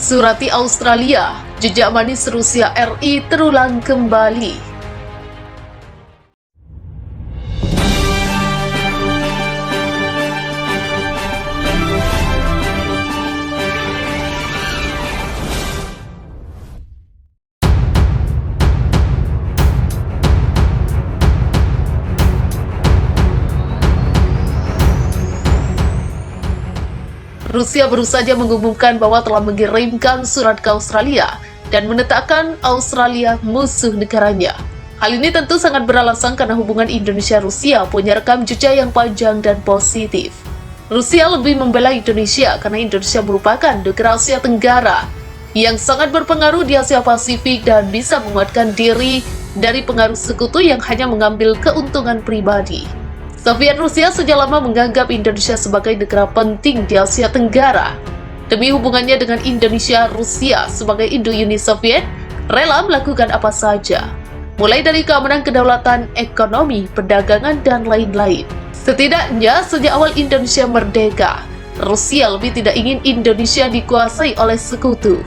Surati Australia, jejak manis Rusia RI terulang kembali. Rusia baru saja mengumumkan bahwa telah mengirimkan surat ke Australia dan menetapkan Australia musuh negaranya. Hal ini tentu sangat beralasan karena hubungan Indonesia-Rusia punya rekam jejak yang panjang dan positif. Rusia lebih membela Indonesia karena Indonesia merupakan negara Asia Tenggara yang sangat berpengaruh di Asia Pasifik dan bisa menguatkan diri dari pengaruh sekutu yang hanya mengambil keuntungan pribadi. Soviet Rusia sejak lama menganggap Indonesia sebagai negara penting di Asia Tenggara. Demi hubungannya dengan Indonesia, Rusia sebagai Indo-Uni Soviet rela melakukan apa saja, mulai dari keamanan kedaulatan, ekonomi, perdagangan, dan lain-lain. Setidaknya sejak awal Indonesia merdeka, Rusia lebih tidak ingin Indonesia dikuasai oleh sekutu.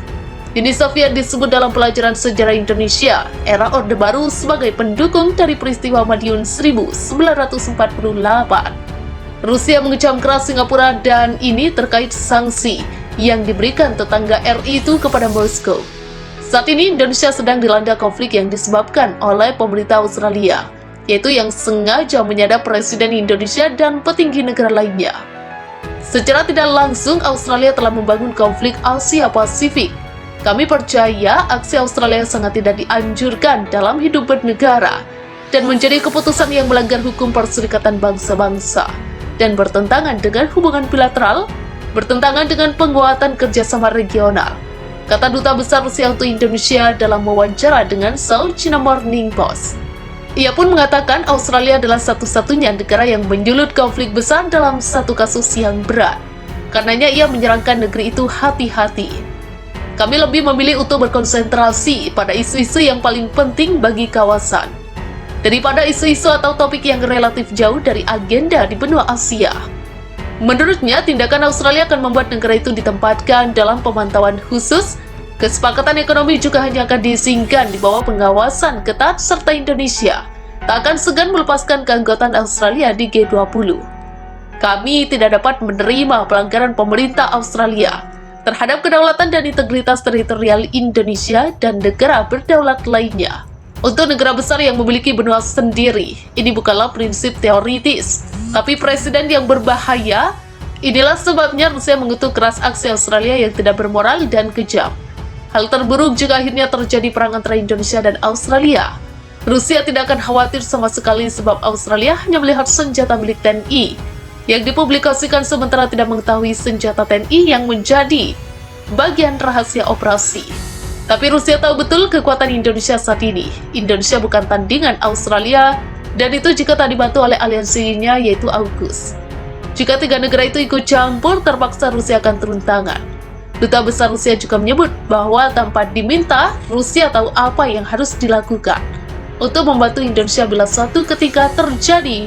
Uni Soviet disebut dalam pelajaran sejarah Indonesia era Orde Baru sebagai pendukung dari peristiwa Madiun 1948. Rusia mengecam keras Singapura dan ini terkait sanksi yang diberikan tetangga RI itu kepada Moskow. Saat ini Indonesia sedang dilanda konflik yang disebabkan oleh pemerintah Australia, yaitu yang sengaja menyadap Presiden Indonesia dan petinggi negara lainnya. Secara tidak langsung Australia telah membangun konflik Asia Pasifik. Kami percaya aksi Australia sangat tidak dianjurkan dalam hidup bernegara dan menjadi keputusan yang melanggar hukum Perserikatan Bangsa-Bangsa dan bertentangan dengan hubungan bilateral, bertentangan dengan penguatan kerjasama regional, kata Duta Besar Rusia untuk Indonesia dalam wawancara dengan South China Morning Post. Ia pun mengatakan Australia adalah satu-satunya negara yang menyulut konflik besar dalam satu kasus yang berat. Karenanya ia menyarankan negeri itu hati-hati. Kami lebih memilih untuk berkonsentrasi pada isu-isu yang paling penting bagi kawasan, daripada isu-isu atau topik yang relatif jauh dari agenda di benua Asia. Menurutnya, tindakan Australia akan membuat negara itu ditempatkan dalam pemantauan khusus. Kesepakatan ekonomi juga hanya akan diisingkan di bawah pengawasan ketat serta Indonesia tak akan segan melepaskan keanggotaan Australia di G20. Kami tidak dapat menerima pelanggaran pemerintah Australia terhadap kedaulatan dan integritas teritorial Indonesia dan negara berdaulat lainnya. Untuk negara besar yang memiliki benua sendiri, ini bukanlah prinsip teoritis, tapi presiden yang berbahaya. Inilah sebabnya Rusia mengutuk keras aksi Australia yang tidak bermoral dan kejam. Hal terburuk jika akhirnya terjadi perang antara Indonesia dan Australia. Rusia tidak akan khawatir sama sekali sebab Australia hanya melihat senjata milik TNI yang dipublikasikan sementara tidak mengetahui senjata TNI yang menjadi bagian rahasia operasi. Tapi Rusia tahu betul kekuatan Indonesia saat ini. Indonesia bukan tandingan Australia, dan itu jika tak dibantu oleh aliansinya yaitu AUKUS. Jika tiga negara itu ikut campur, terpaksa Rusia akan turun tangan. Duta Besar Rusia juga menyebut bahwa tanpa diminta, Rusia tahu apa yang harus dilakukan untuk membantu Indonesia bila suatu ketika terjadi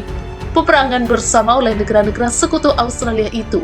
peperangan bersama oleh negara-negara sekutu Australia itu.